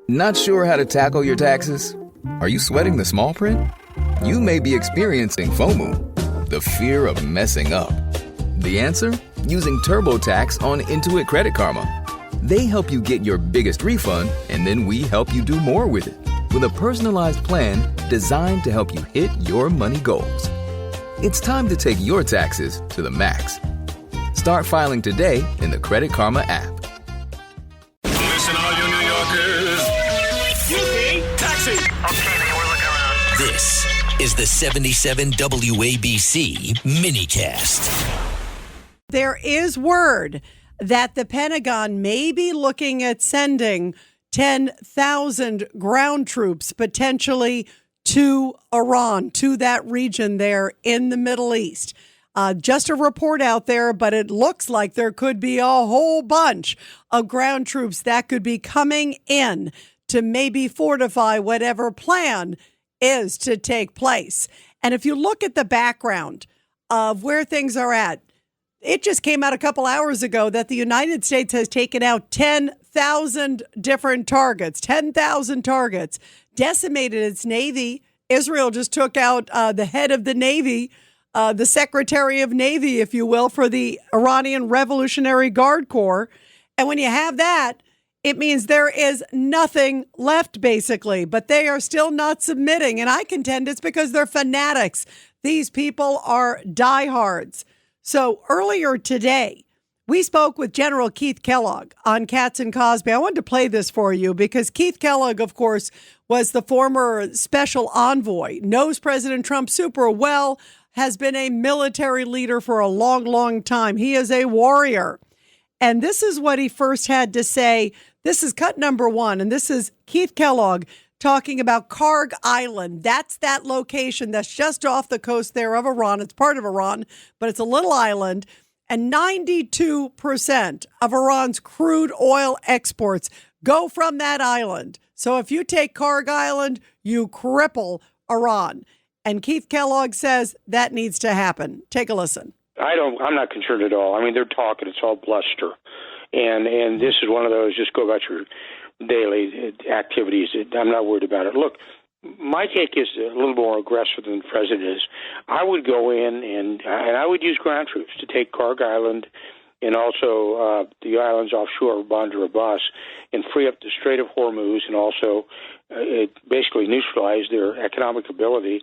Not sure how to tackle your taxes? Are you sweating the small print? You may be experiencing FOMO, the fear of messing up. The answer? Using TurboTax on Intuit Credit Karma. They help you get your biggest refund, and then we help you do more with it. With a personalized plan designed to help you hit your money goals. It's time to take your taxes to the max. Start filing today in the Credit Karma app. Listen, all you New Yorkers. Taxi. Okay, we're looking around. This is the 77 WABC minicast. There is word that the Pentagon may be looking at sending 10,000 ground troops potentially to Iran, to that region there in the Middle East. Just a report out there, but it looks like there could be a whole bunch of ground troops that could be coming in to maybe fortify whatever plan is to take place. And if you look at the background of where things are at, it just came out a couple hours ago that the United States has taken out 10,000 different targets, 10,000 targets, decimated its Navy. Israel just took out the head of the Navy, the Secretary of Navy, if you will, for the Iranian Revolutionary Guard Corps. And when you have that, it means there is nothing left, basically. But they are still not submitting. And I contend it's because they're fanatics. These people are diehards. So earlier today, we spoke with General Keith Kellogg on Katz and Cosby. I wanted to play this for you because Keith Kellogg, of course, was the former special envoy, knows President Trump super well, has been a military leader for a long, long time. He is a warrior. And this is what he first had to say. This is cut number one. And this is Keith Kellogg talking about Karg Island. That's that location that's just off the coast there of Iran. It's part of Iran, but it's a little island. And 92% of Iran's crude oil exports go from that island. So if you take Karg Island, you cripple Iran. And Keith Kellogg says that needs to happen. Take a listen. I'm not concerned at all. I mean, they're talking. It's all bluster. And this is one of those, just go about your daily activities. I'm not worried about it. Look, my take is a little more aggressive than the president is. I would go in and I would use ground troops to take Karg Island and also the islands offshore of Bandar Abbas and free up the Strait of Hormuz and also basically neutralize their economic ability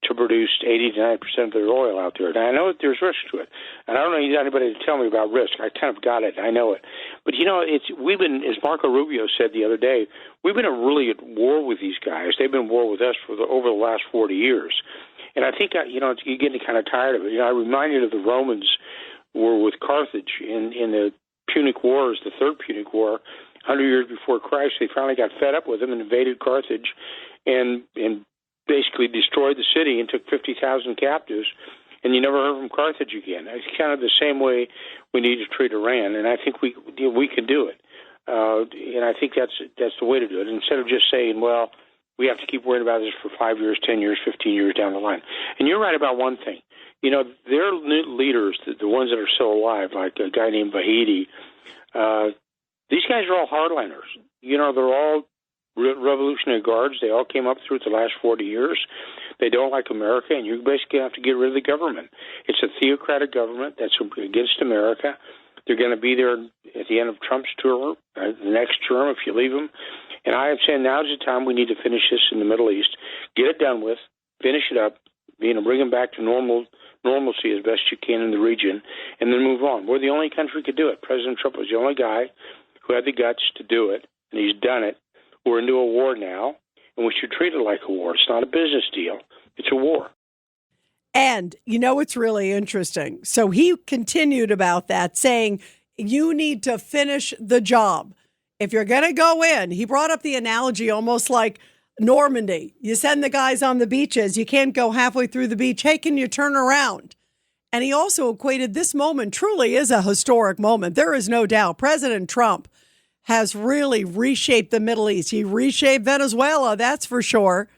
to produce 80 to 90% of their oil out there. And I know that there's risk to it. And I don't need anybody to tell me about risk. I kind of got it. I know it. But, we've been, as Marco Rubio said the other day, we've been really at war with these guys. They've been at war with us over the last 40 years. And I think, you're getting kind of tired of it. I reminded of the Romans were with Carthage in the Punic Wars, the Third Punic War, 100 years before Christ. They finally got fed up with them and invaded Carthage and basically destroyed the city and took 50,000 captives, and you never heard from Carthage again. It's kind of the same way we need to treat Iran, and I think we can do it. And I think that's the way to do it, instead of just saying, well, we have to keep worrying about this for 5 years, 10 years, 15 years down the line. And you're right about one thing. Their leaders, the ones that are still alive, like a guy named Vahidi, these guys are all hardliners. They're all Revolutionary Guards. They all came up through it the last 40 years. They don't like America, and you basically have to get rid of the government. It's a theocratic government that's against America. They're going to be there at the end of Trump's tour, the next term, if you leave them. And I am saying now's the time we need to finish this in the Middle East, get it done with, finish it up, bring them back to normalcy as best you can in the region, and then move on. We're the only country that could do it. President Trump was the only guy who had the guts to do it, and he's done it. We're into a war now, and we should treat it like a war. It's not a business deal. It's a war. And, it's really interesting. So he continued about that, saying, you need to finish the job. If you're going to go in, he brought up the analogy almost like Normandy. You send the guys on the beaches. You can't go halfway through the beach. Hey, can you turn around? And he also equated this moment truly is a historic moment. There is no doubt. President Trump has really reshaped the Middle East. He reshaped Venezuela, that's for sure.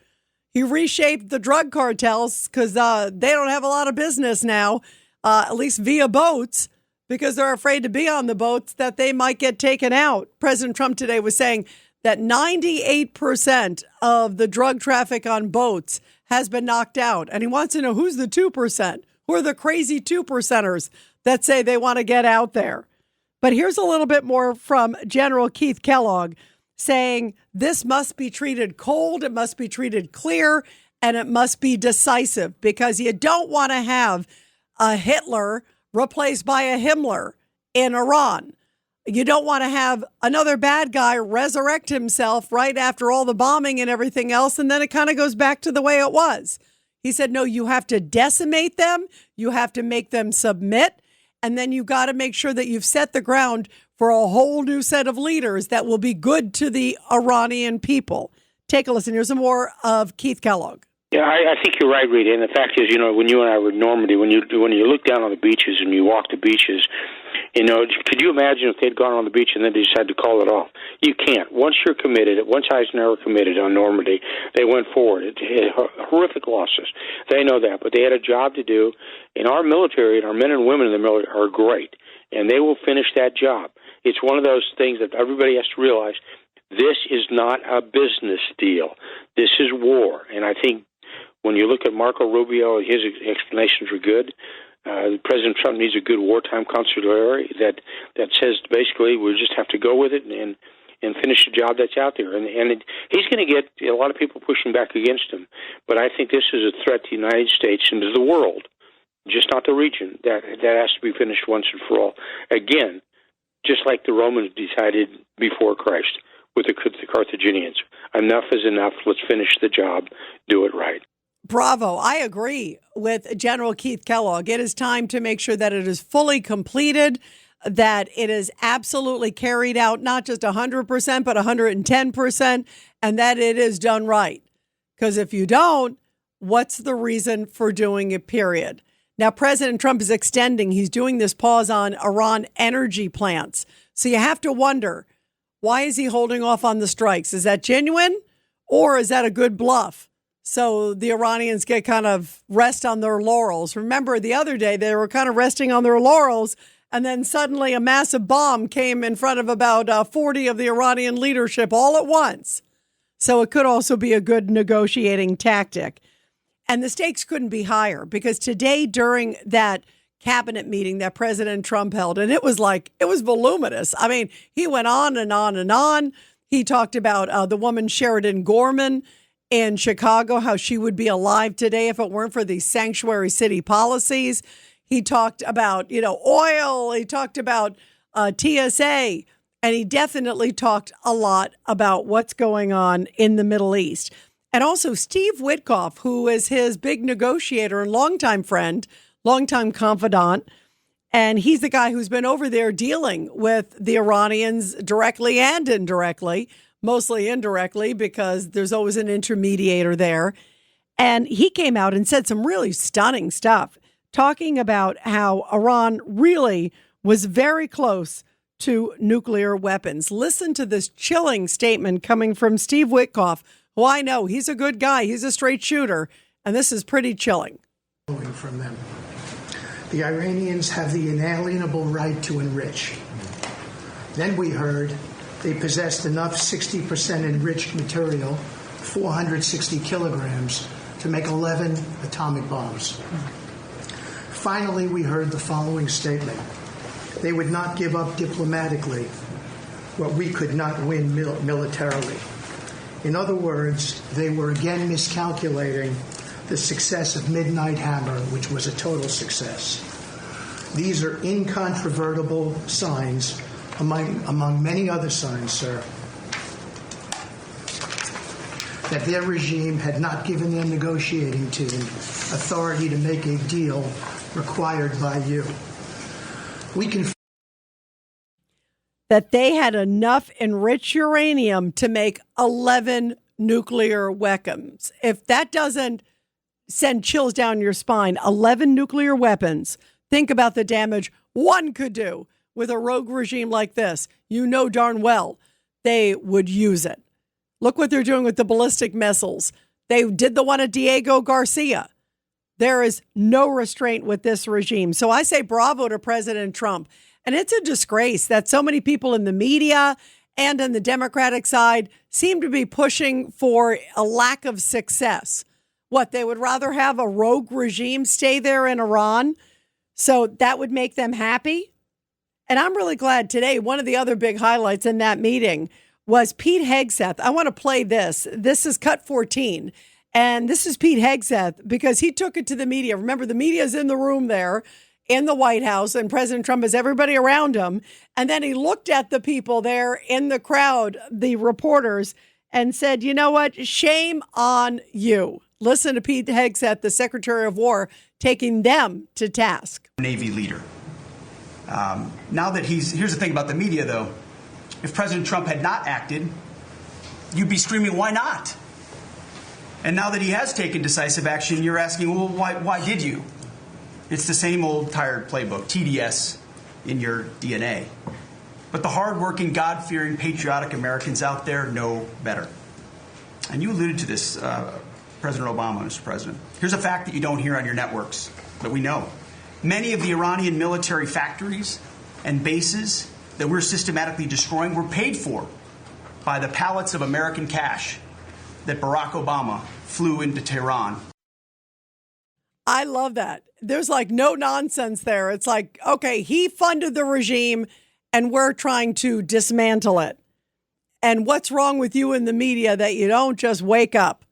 He reshaped the drug cartels because they don't have a lot of business now, at least via boats, because they're afraid to be on the boats that they might get taken out. President Trump today was saying that 98% of the drug traffic on boats has been knocked out. And he wants to know who's the 2%. Who are the crazy 2%ers that say they want to get out there? But here's a little bit more from General Keith Kellogg saying this must be treated cold, it must be treated clear, and it must be decisive because you don't want to have a Hitler replaced by a Himmler in Iran. You don't want to have another bad guy resurrect himself right after all the bombing and everything else, and then it kind of goes back to the way it was. He said, no, you have to decimate them, you have to make them submit, and then you got to make sure that you've set the ground for a whole new set of leaders that will be good to the Iranian people. Take a listen. Here's some more of Keith Kellogg. Yeah, I think you're right, Rita. And the fact is, when you and I were in Normandy, when you look down on the beaches and you walk the beaches, could you imagine if they'd gone on the beach and then they decided to call it off? You can't. Once you're committed, once Eisenhower committed on Normandy, they went forward. It had horrific losses. They know that, but they had a job to do. And our military and our men and women in the military are great, and they will finish that job. It's one of those things that everybody has to realize. This is not a business deal. This is war. And I think when you look at Marco Rubio, his explanations were good. President Trump needs a good wartime consigliere that says basically we just have to go with it and finish the job that's out there. And he's going to get a lot of people pushing back against him. But I think this is a threat to the United States and to the world, just not the region. That has to be finished once and for all. Again, just like the Romans decided before Christ with the Carthaginians. Enough is enough. Let's finish the job. Do it right. Bravo. I agree with General Keith Kellogg. It is time to make sure that it is fully completed, that it is absolutely carried out, not just 100%, but 110%, and that it is done right. Because if you don't, what's the reason for doing it, period? Now, President Trump is extending. He's doing this pause on Iran energy plants. So you have to wonder, why is he holding off on the strikes? Is that genuine or is that a good bluff? So the Iranians get kind of rest on their laurels. Remember the other day, they were kind of resting on their laurels, and then suddenly a massive bomb came in front of about 40 of the Iranian leadership all at once. So it could also be a good negotiating tactic. And the stakes couldn't be higher because today during that cabinet meeting that President Trump held, and it was voluminous. I mean, he went on and on and on. He talked about the woman Sheridan Gorman in Chicago, how she would be alive today if it weren't for these sanctuary city policies. He talked about, oil. He talked about TSA. And he definitely talked a lot about what's going on in the Middle East. And also Steve Witkoff, who is his big negotiator and longtime friend, longtime confidant. And he's the guy who's been over there dealing with the Iranians directly and indirectly. Mostly indirectly because there's always an intermediator there. And he came out and said some really stunning stuff, talking about how Iran really was very close to nuclear weapons. Listen to this chilling statement coming from Steve Witkoff, who I know, he's a good guy. He's a straight shooter. And this is pretty chilling. From them. The Iranians have the inalienable right to enrich. Then we heard they possessed enough 60% enriched material, 460 kilograms, to make 11 atomic bombs. Finally, we heard the following statement. They would not give up diplomatically what we could not win militarily. In other words, they were again miscalculating the success of Midnight Hammer, which was a total success. These are incontrovertible signs among many other signs, sir, that their regime had not given their negotiating team authority to make a deal required by you. We can that they had enough enriched uranium to make 11 nuclear weapons. If that doesn't send chills down your spine, 11 nuclear weapons, think about the damage one could do. With a rogue regime like this, you know darn well they would use it. Look what they're doing with the ballistic missiles. They did the one at Diego Garcia. There is no restraint with this regime. So I say bravo to President Trump. And it's a disgrace that so many people in the media and on the Democratic side seem to be pushing for a lack of success. What, they would rather have a rogue regime stay there in Iran, so that would make them happy? And I'm really glad today, one of the other big highlights in that meeting was Pete Hegseth. I want to play this. This is cut 14. And this is Pete Hegseth because he took it to the media. Remember, the media's in the room there in the White House, and President Trump has everybody around him. And then he looked at the people there in the crowd, the reporters, and said, you know what? Shame on you. Listen to Pete Hegseth, the Secretary of War, taking them to task. Navy leader. Now that here's the thing about the media, though. If President Trump had not acted, you'd be screaming, why not? And now that he has taken decisive action, you're asking, well, why did you? It's the same old tired playbook, TDS in your DNA. But the hardworking, God-fearing, patriotic Americans out there know better. And you alluded to this, President Obama, Mr. President. Here's a fact that you don't hear on your networks, but we know. Many of the Iranian military factories and bases that we're systematically destroying were paid for by the pallets of American cash that Barack Obama flew into Tehran. I love that. There's like no nonsense there. It's like, okay, he funded the regime and we're trying to dismantle it. And what's wrong with you in the media that you don't just wake up?